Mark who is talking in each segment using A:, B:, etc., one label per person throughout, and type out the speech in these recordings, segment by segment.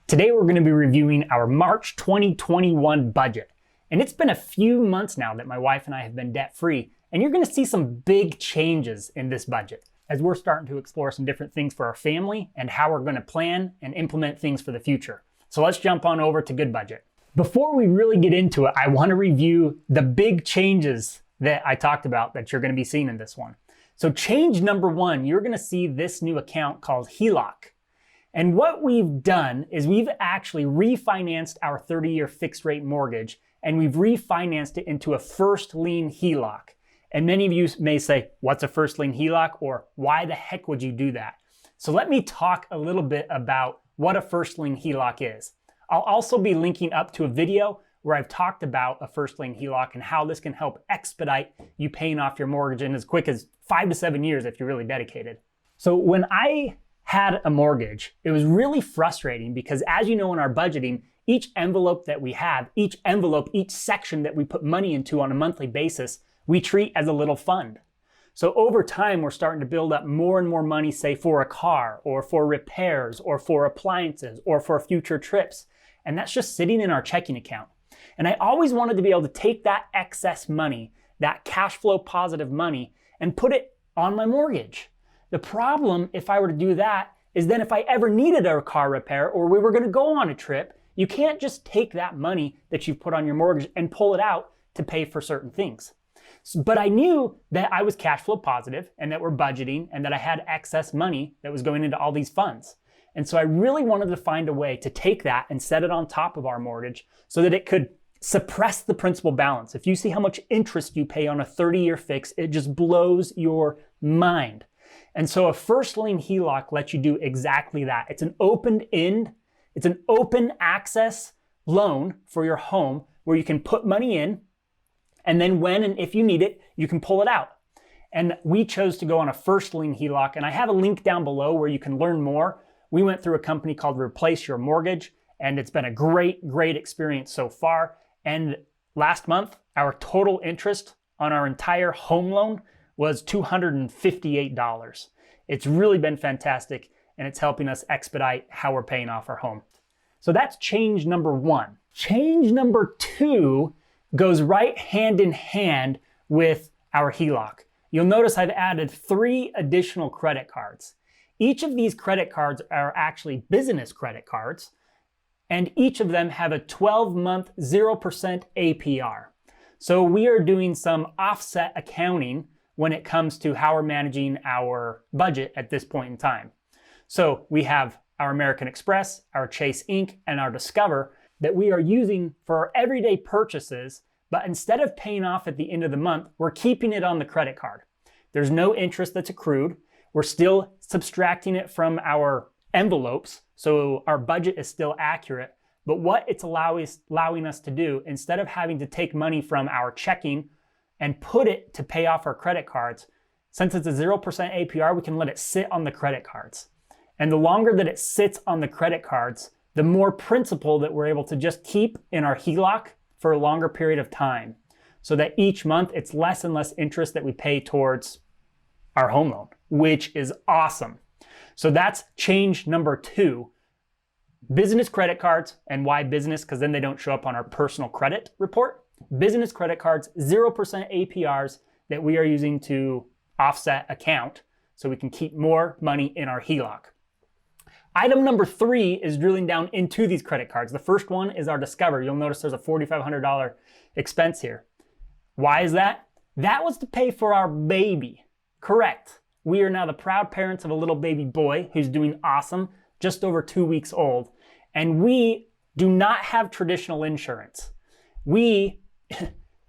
A: Today we're going to be reviewing our March 2021 budget. And it's been a few months now that my wife and I have been debt-free, and you're going to see some big changes in this budget as we're starting to explore some different things for our family and how we're going to plan and implement things for the future. So let's jump on over to Goodbudget. Before we really get into it, I want to review the big changes that I talked about that you're going to be seeing in this one. So change number one, you're going to see this new account called Heloc. And what we've done is we've actually refinanced our 30-year fixed rate mortgage, and we've refinanced it into a first lien Heloc. And many of you may say, what's a first lien Heloc, or why the heck would you do that? So let me talk a little bit about what a first lien Heloc is. I'll also be linking up to a video where I've talked about a first lien Heloc and how this can help expedite you paying off your mortgage in as quick as 5 to 7 years if you're really dedicated. So when I had a mortgage, it was really frustrating because, as you know, in our budgeting, each envelope that we have, each section that we put money into on a monthly basis, we treat as a little fund. So over time, we're starting to build up more and more money, say for a car or for repairs or for appliances or for future trips. And that's just sitting in our checking account. And I always wanted to be able to take that excess money, that cash flow positive money, and put it on my mortgage. The problem, if I were to do that, is then if I ever needed a car repair or we were going to go on a trip, you can't just take that money that you've put on your mortgage and pull it out to pay for certain things. But I knew that I was cash flow positive and that we're budgeting and that I had excess money that was going into all these funds. And so I really wanted to find a way to take that and set it on top of our mortgage so that it could suppress the principal balance. If you see how much interest you pay on a 30-year fix, it just blows your mind. And so a first lien Heloc lets you do exactly that. It's an open access loan for your home where you can put money in, and then when and if you need it, you can pull it out. And we chose to go on a first lien Heloc, and I have a link down below where you can learn more. We went through a company called Replace Your Mortgage, and it's been a great experience so far. And last month, our total interest on our entire home loan was $258. It's really been fantastic, and it's helping us expedite how we're paying off our home. So that's change number one. Change number two goes right hand in hand with our Heloc. You'll notice I've added 3 additional credit cards. Each of these credit cards are actually business credit cards, and each of them have a 12-month 0% APR. So we are doing some offset accounting when it comes to how we're managing our budget at this point in time. So we have our American Express, our Chase Ink, and our Discover that we are using for our everyday purchases, but instead of paying off at the end of the month, we're keeping it on the credit card. There's no interest that's accrued. We're still subtracting it from our envelopes, so our budget is still accurate. But what it's allowing us to do, instead of having to take money from our checking and put it to pay off our credit cards, since it's a 0% APR, we can let it sit on the credit cards. And the longer that it sits on the credit cards, the more principal that we're able to just keep in our Heloc for a longer period of time, so that each month it's less and less interest that we pay towards our home loan, which is awesome. So that's change number 2. Business credit cards. And why business? Because then they don't show up on our personal credit report. Business credit cards, 0% APRs that we are using to offset account so we can keep more money in our Heloc. Item number 3 is drilling down into these credit cards. The first one is our Discover. You'll notice there's a $4,500 expense here. Why is that? That was to pay for our baby. Correct. We are now the proud parents of a little baby boy who's doing awesome, just over 2 weeks old. And we do not have traditional insurance.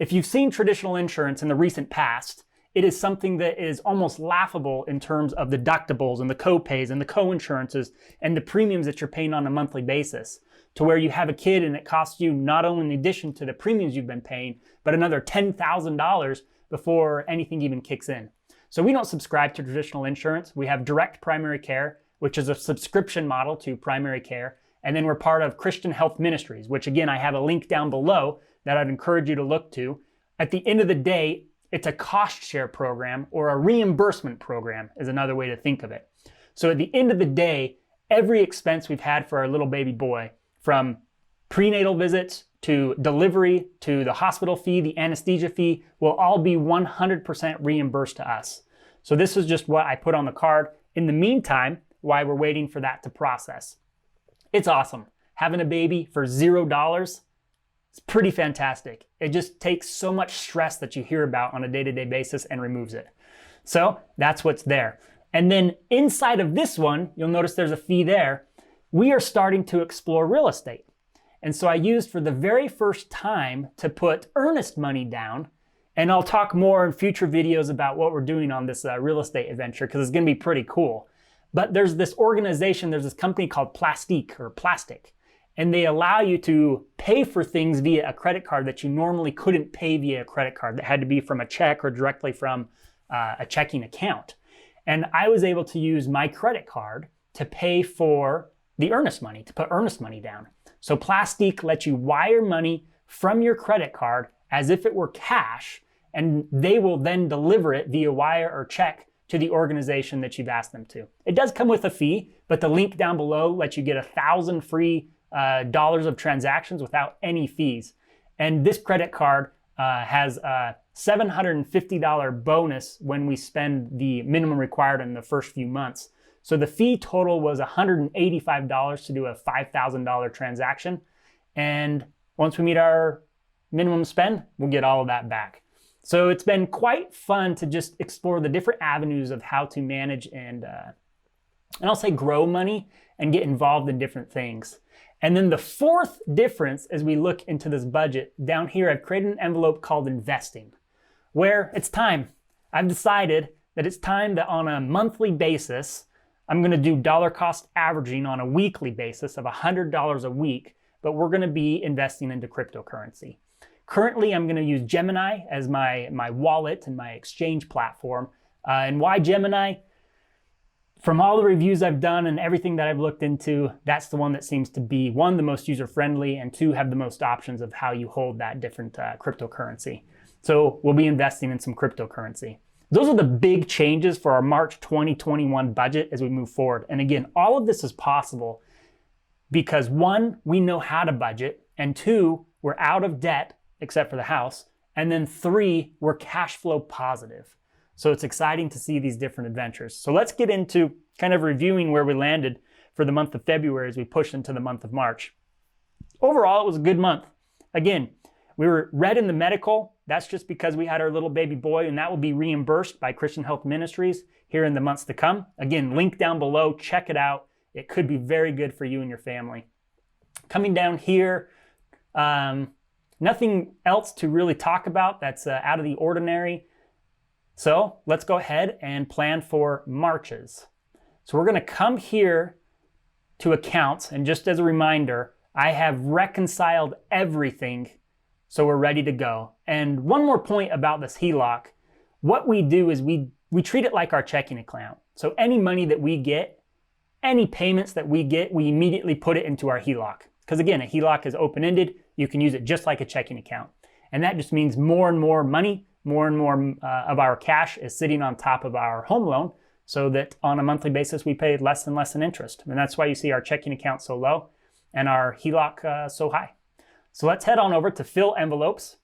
A: If you've seen traditional insurance in the recent past, it is something that is almost laughable in terms of the deductibles and the co-pays and the co-insurances and the premiums that you're paying on a monthly basis, to where you have a kid and it costs you not only in addition to the premiums you've been paying, but another $10,000 before anything even kicks in. So we don't subscribe to traditional insurance. We have direct primary care, which is a subscription model to primary care. And then we're part of Christian Health Ministries, which again, I have a link down below that I'd encourage you to look to. At the end of the day, it's a cost share program, or a reimbursement program is another way to think of it. So at the end of the day, every expense we've had for our little baby boy, from prenatal visits to delivery to the hospital fee, the anesthesia fee, will all be 100% reimbursed to us. So this is just what I put on the card. In the meantime, while we're waiting for that to process. It's awesome. Having a baby for $0, it's pretty fantastic. It just takes so much stress that you hear about on a day-to-day basis and removes it. So that's what's there. And then inside of this one, you'll notice there's a fee there. We are starting to explore real estate. And so I used for the very first time to put earnest money down. And I'll talk more in future videos about what we're doing on this real estate adventure, because it's going to be pretty cool. But there's this organization, there's this company called Plastiq, and they allow you to pay for things via a credit card that you normally couldn't pay via a credit card. That had to be from a check or directly from a checking account. And I was able to use my credit card to pay for the earnest money, to put earnest money down. So Plastiq lets you wire money from your credit card as if it were cash, and they will then deliver it via wire or check to the organization that you've asked them to. It does come with a fee, but the link down below lets you get 1,000 free dollars of transactions without any fees. And this credit card has a $750 bonus when we spend the minimum required in the first few months. So the fee total was $185 to do a $5,000 transaction. And once we meet our minimum spend, we'll get all of that back. So it's been quite fun to just explore the different avenues of how to manage and I'll say grow money and get involved in different things. And then the fourth difference as we look into this budget, down here I've created an envelope called investing, where it's time. I've decided that it's time that on a monthly basis, I'm going to do dollar cost averaging on a weekly basis of $100 a week, but we're going to be investing into cryptocurrency. Currently, I'm going to use Gemini as my wallet and my exchange platform. And why Gemini? From all the reviews I've done and everything that I've looked into, that's the one that seems to be, one, the most user-friendly, and two, have the most options of how you hold that different cryptocurrency. So we'll be investing in some cryptocurrency. Those are the big changes for our March 2021 budget as we move forward. And again, all of this is possible because one, we know how to budget, and two, we're out of debt except for the house, and then three, we're cash flow positive. So it's exciting to see these different adventures. So let's get into kind of reviewing where we landed for the month of February as we push into the month of March. Overall, it was a good month. Again, we were red in the medical. That's just because we had our little baby boy, and that will be reimbursed by Christian Health Ministries here in the months to come. Again, link down below, check it out. It could be very good for you and your family. Coming down here, nothing else to really talk about that's out of the ordinary. So let's go ahead and plan for Marches. So we're going to come here to accounts, and just as a reminder, I have reconciled everything, so we're ready to go. And one more point about this HELOC, what we do is we treat it like our checking account. So any money that we get, any payments that we get, we immediately put it into our HELOC. Because again, a HELOC is open-ended. You can use it just like a checking account. And that just means more and more money, more and more of our cash is sitting on top of our home loan, so that on a monthly basis, we pay less and less in interest. And that's why you see our checking account so low and our HELOC so high. So let's head on over to fill envelopes.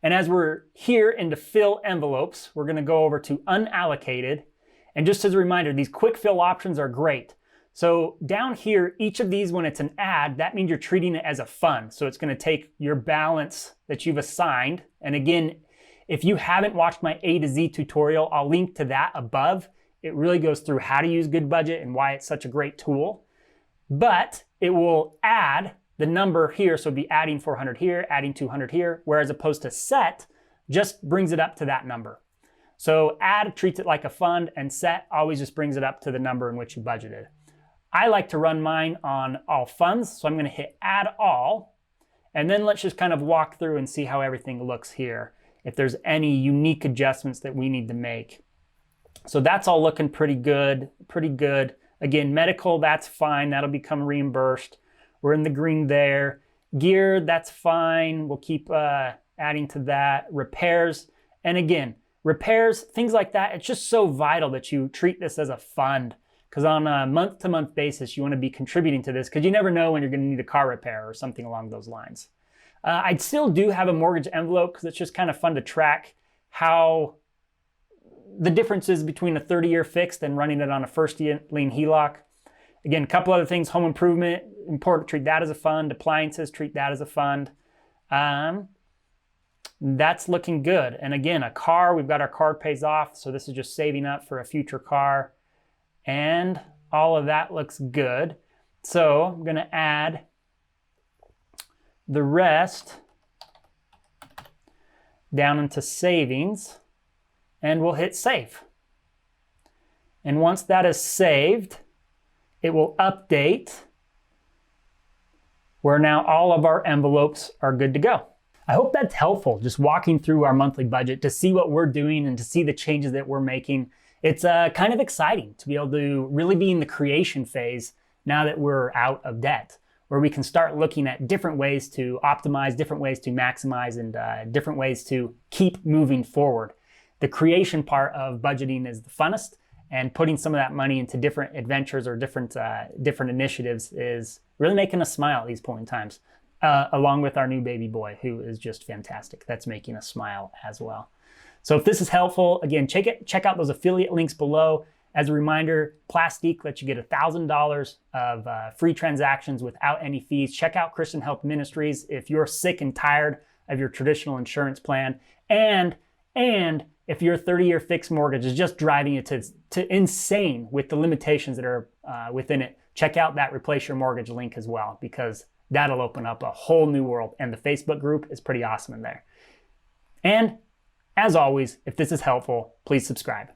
A: And as we're here into fill envelopes, we're going to go over to unallocated. And just as a reminder, these quick fill options are great. So down here, each of these, when it's an add, that means you're treating it as a fund. So it's going to take your balance that you've assigned. And again, if you haven't watched my A to Z tutorial, I'll link to that above. It really goes through how to use Goodbudget and why it's such a great tool. But it will add the number here. So it'd be adding 400 here, adding 200 here, whereas opposed to set just brings it up to that number. So add treats it like a fund, and set always just brings it up to the number in which you budgeted. I like to run mine on all funds, so I'm going to hit add all, and then let's just kind of walk through and see how everything looks here, if there's any unique adjustments that we need to make. So that's all looking pretty good, pretty good. Again, medical, that's fine, that'll become reimbursed. We're in the green there. Gear, that's fine, we'll keep adding to that. Repairs, and again, repairs, things like that, it's just so vital that you treat this as a fund, because on a month-to-month basis, you want to be contributing to this because you never know when you're going to need a car repair or something along those lines. I still do have a mortgage envelope because it's just kind of fun to track how the differences between a 30-year fixed and running it on a first lien HELOC. Again, a couple other things: home improvement, important, treat that as a fund. Appliances, treat that as a fund. That's looking good. And again, a car, we've got our car pays off, so this is just saving up for a future car. And all of that looks good. So I'm going to add the rest down into savings, and we'll hit save. And once that is saved, it will update where now all of our envelopes are good to go. I hope that's helpful, just walking through our monthly budget to see what we're doing and to see the changes that we're making. It's kind of exciting to be able to really be in the creation phase now that we're out of debt, where we can start looking at different ways to optimize, different ways to maximize, and different ways to keep moving forward. The creation part of budgeting is the funnest, and putting some of that money into different adventures or different initiatives is really making us smile at these point in times. Along with our new baby boy, who is just fantastic. That's making us smile as well. So if this is helpful, again, check out those affiliate links below. As a reminder, Plastiq lets you get $1,000 of free transactions without any fees. Check out Christian Health Ministries if you're sick and tired of your traditional insurance plan. And if your 30-year fixed mortgage is just driving you to insane with the limitations that are within it, check out that Replace Your Mortgage link as well, because that'll open up a whole new world. And the Facebook group is pretty awesome in there. And as always, if this is helpful, please subscribe.